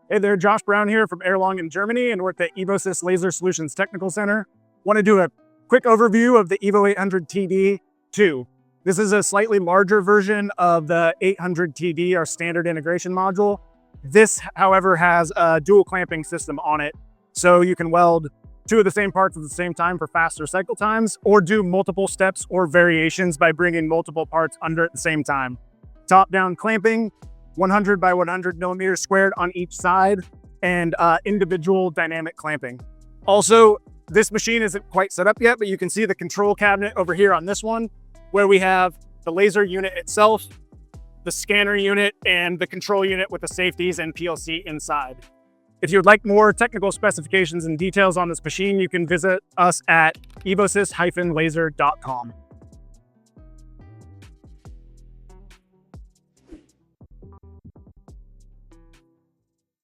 Hey there, Josh Brown here from Erlangen, Germany, and we're at the Evosys Laser Solutions Technical Center. Want to do a quick overview of the EVO 800 TD2. This is a slightly larger version of the 800 TD, our standard integration module. This, however, has a dual clamping system on it, so you can weld two of the same parts at the same time for faster cycle times, or do multiple steps or variations by bringing multiple parts under at the same time. Top-down clamping, 100 by 100 millimeters squared on each side, and individual dynamic clamping. Also, this machine isn't quite set up yet, but you can see the control cabinet over here on this one, where we have the laser unit itself, the scanner unit, and the control unit with the safeties and PLC inside. If you would like more technical specifications and details on this machine, you can visit us at evosys-laser.com.